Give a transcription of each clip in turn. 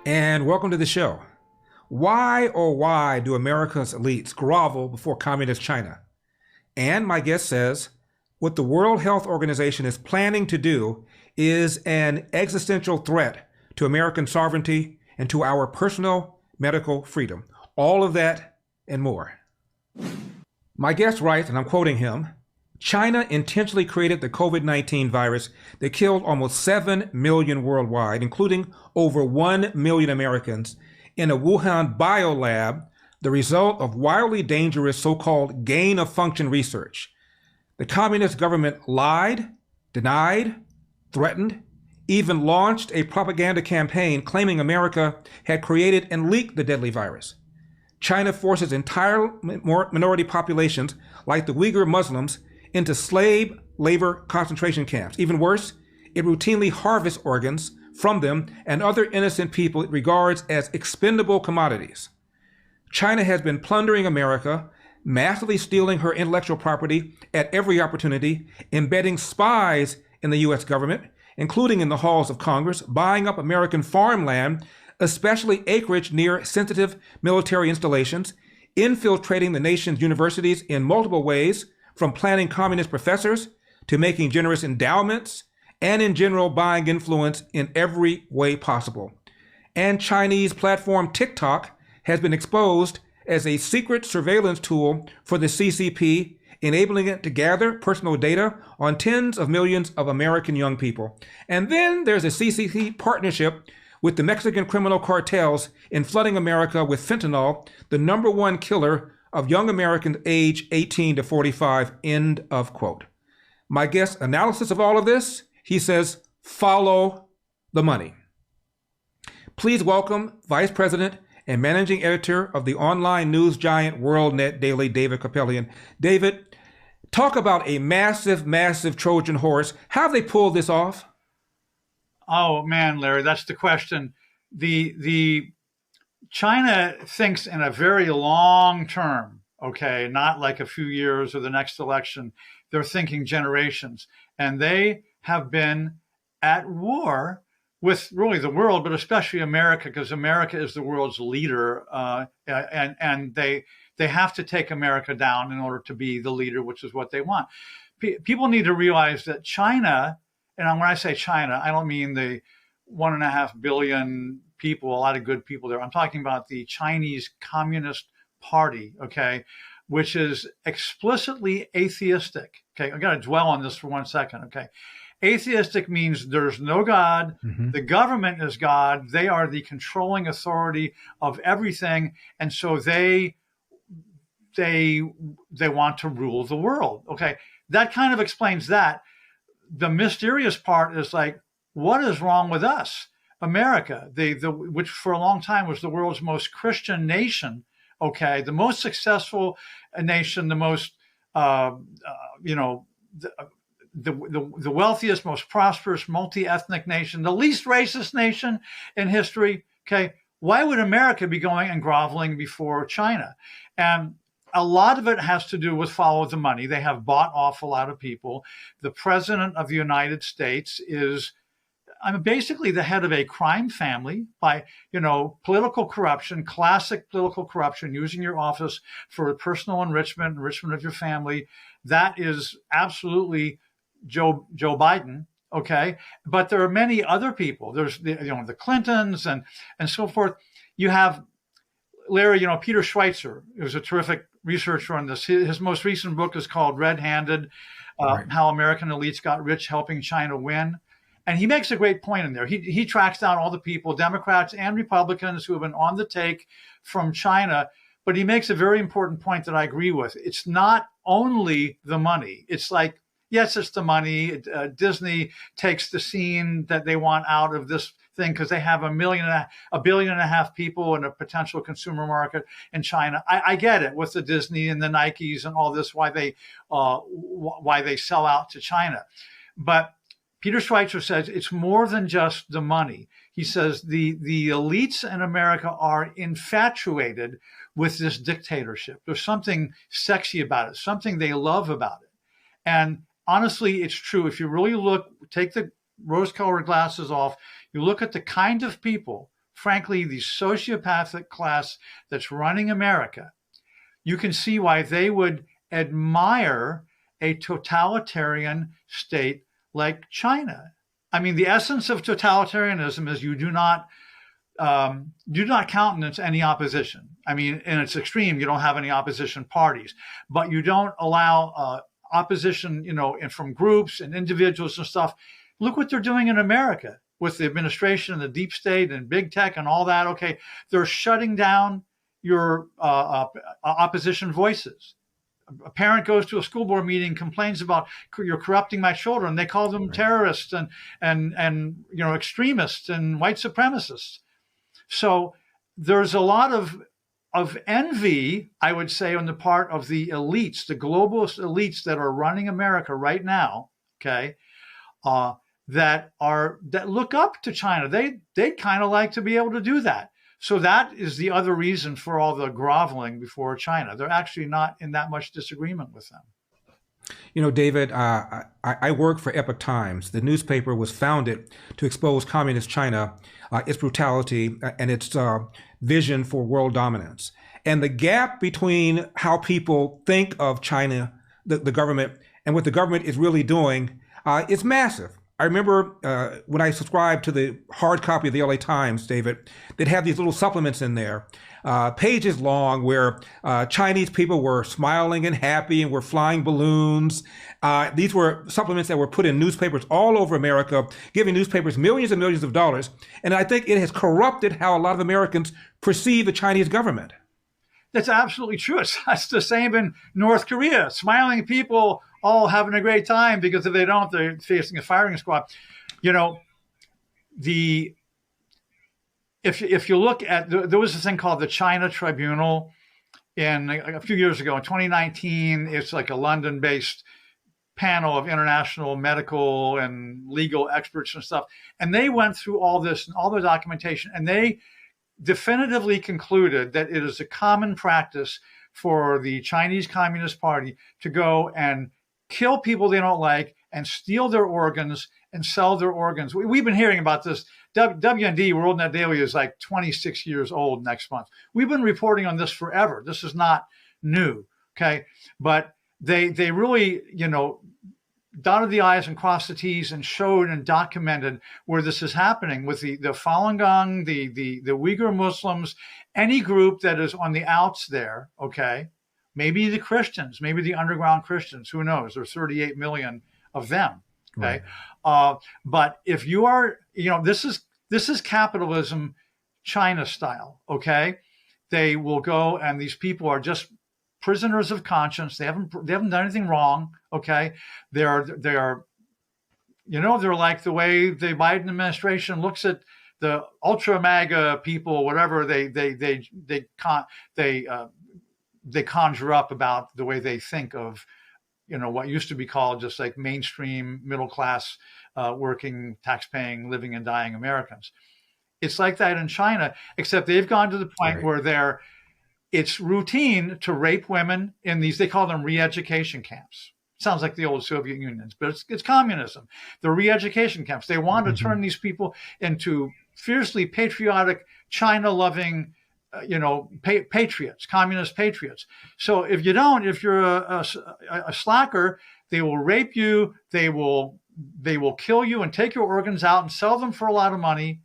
and welcome to the show. Why do America's elites grovel before communist China? And my guest says, what the World Health Organization is planning to do is an existential threat to American sovereignty and to our personal medical freedom. All of that and more. My guest writes, and I'm quoting him, China intentionally created the COVID-19 virus that killed almost 7 million worldwide, including over 1 million Americans, in a Wuhan biolab, the result of wildly dangerous so-called gain-of-function research. The communist government lied, denied, threatened, even launched a propaganda campaign claiming America had created and leaked the deadly virus. China forces entire minority populations, like the Uyghur Muslims, into slave labor concentration camps. Even worse, it routinely harvests organs from them and other innocent people it regards as expendable commodities. China has been plundering America, massively stealing her intellectual property at every opportunity, embedding spies in the US government, including in the halls of Congress, buying up American farmland, especially acreage near sensitive military installations, infiltrating the nation's universities in multiple ways, from planting communist professors to making generous endowments, and in general buying influence in every way possible. And Chinese platform TikTok has been exposed as a secret surveillance tool for the CCP, enabling it to gather personal data on tens of millions of American young people. And then there's a CCP partnership with the Mexican criminal cartels in flooding America with fentanyl, the #1 killer of young Americans aged 18 to 45, end of quote. My guest's analysis of all of this, he says, follow the money. Please welcome Vice President and Managing Editor of the online news giant WorldNetDaily, David Kupelian. David, talk about a massive, massive Trojan horse. How have they pulled this off? Oh man, Larry, that's the question. The China thinks in a very long term, okay, not like a few years or the next election. They're thinking generations. And they have been at war with really the world, but especially America, because America is the world's leader. And they have to take America down in order to be the leader, which is what they want. People need to realize that China, and when I say China, I don't mean the 1.5 billion people, a lot of good people there. I'm talking about the Chinese Communist Party, okay, which is explicitly atheistic. Okay, I've got to dwell on this for 1 second, okay. Atheistic means there's no God. Mm-hmm. The government is God. They are the controlling authority of everything. And so they want to rule the world, okay. That kind of explains that. The mysterious part is like, what is wrong with us? America, which for a long time was the world's most Christian nation, okay, the most successful nation, the most, the wealthiest, most prosperous, multi-ethnic nation, the least racist nation in history, okay, why would America be going and groveling before China? And a lot of it has to do with follow the money. They have bought off a lot of people. The president of the United States is basically the head of a crime family by, political corruption, classic political corruption, using your office for personal enrichment of your family. That is absolutely Joe Biden, okay? But there are many other people. There's the Clintons and so forth. You have Larry, Peter Schweitzer, who's a terrific researcher on this. His most recent book is called Red-Handed, right. How American Elites Got Rich Helping China Win. And he makes a great point in there. He tracks down all the people, Democrats and Republicans, who have been on the take from China. But he makes a very important point that I agree with. It's not only the money. It's like, yes, it's the money. Disney takes the scene that they want out of this thing because they have 1.5 billion people in a potential consumer market in China. I get it with the Disney and the Nikes and all this, why they sell out to China. But Peter Schweitzer says it's more than just the money. He says the elites in America are infatuated with this dictatorship. There's something sexy about it, something they love about it. And honestly, it's true. If you really look, take the rose-colored glasses off, you look at the kind of people frankly, the sociopathic class that's running America, you can see why they would admire a totalitarian state like China. I mean, the essence of totalitarianism is you do not countenance any opposition. I mean, in its extreme, you don't have any opposition parties, but you don't allow opposition, and from groups and individuals and stuff. Look what they're doing in America with the administration and the deep state and big tech and all that. Okay, they're shutting down your opposition voices. A parent goes to a school board meeting, complains about you're corrupting my children. They call them terrorists and extremists and white supremacists. So there's a lot of envy, I would say, on the part of the elites, the globalist elites that are running America right now. Okay, that look up to China. They kind of like to be able to do that. So that is the other reason for all the groveling before China. They're actually not in that much disagreement with them. David, I work for Epoch Times. The newspaper was founded to expose communist China, its brutality, and its vision for world dominance. And the gap between how people think of China, the government, and what the government is really doing is massive. I remember when I subscribed to the hard copy of the LA Times, David, they'd have these little supplements in there, pages long, where Chinese people were smiling and happy and were flying balloons. These were supplements that were put in newspapers all over America, giving newspapers millions and millions of dollars. And I think it has corrupted how a lot of Americans perceive the Chinese government. That's absolutely true. It's the same in North Korea. Smiling people all having a great time, because if they don't, they're facing a firing squad. If you look at, there was this thing called the China Tribunal in a few years ago, in 2019. It's like a London-based panel of international medical and legal experts and stuff. And they went through all this and all the documentation, and they definitively concluded that it is a common practice for the Chinese Communist Party to go and kill people they don't like and steal their organs and sell their organs. We've been hearing about this. WND, WorldNetDaily, is like 26 years old next month. We've been reporting on this forever. This is not new, okay? But they really, dotted the I's and crossed the T's and showed and documented where this is happening with the Falun Gong, the Uyghur Muslims, any group that is on the outs there, okay? Maybe the Christians, maybe the underground Christians, who knows? There's 38 million of them, okay? Right. But if you are, this is capitalism China style, okay? They will go, and these people are just prisoners of conscience. They haven't done anything wrong. Okay, they are they're like the way the Biden administration looks at the ultra MAGA people, whatever they conjure up about the way they think of what used to be called just like mainstream middle class, working, tax-paying, living and dying Americans. It's like that in China, except they've gone to the point where it's routine to rape women in these, they call them re-education camps. Sounds like the old Soviet Union, but it's communism. The re-education camps. They want to turn these people into fiercely patriotic, China-loving, patriots, communist patriots. So if you're a slacker, they will rape you. They will kill you and take your organs out and sell them for a lot of money.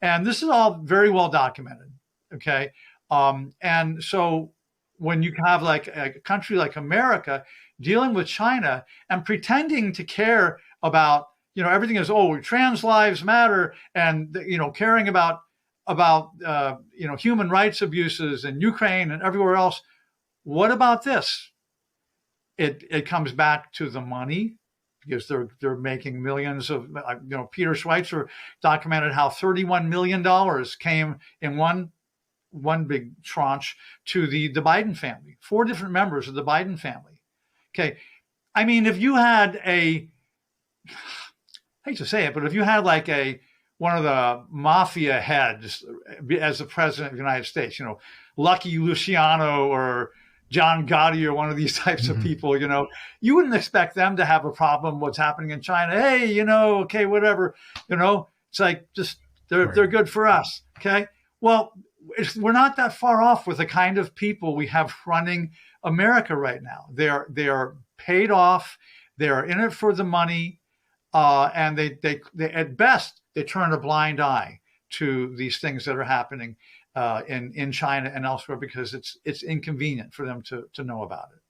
And this is all very well documented. Okay. And so when you have like a country like America dealing with China and pretending to care about, everything is, trans lives matter, and, caring about human rights abuses in Ukraine and everywhere else. What about this? It comes back to the money, because they're making millions of, Peter Schweitzer documented how $31 million came in one big tranche to the Biden family, 4 different members of the Biden family. Okay. I mean, if you had I hate to say it, but if you had like one of the mafia heads as the president of the United States, Lucky Luciano or John Gotti or one of these types of people, you wouldn't expect them to have a problem what's happening in China. Hey, okay, whatever, it's like just they're good for us. Okay. Well, we're not that far off with the kind of people we have running America right now. They're paid off. They're in it for the money, and they at best they turn a blind eye to these things that are happening in China and elsewhere because it's inconvenient for them to know about it.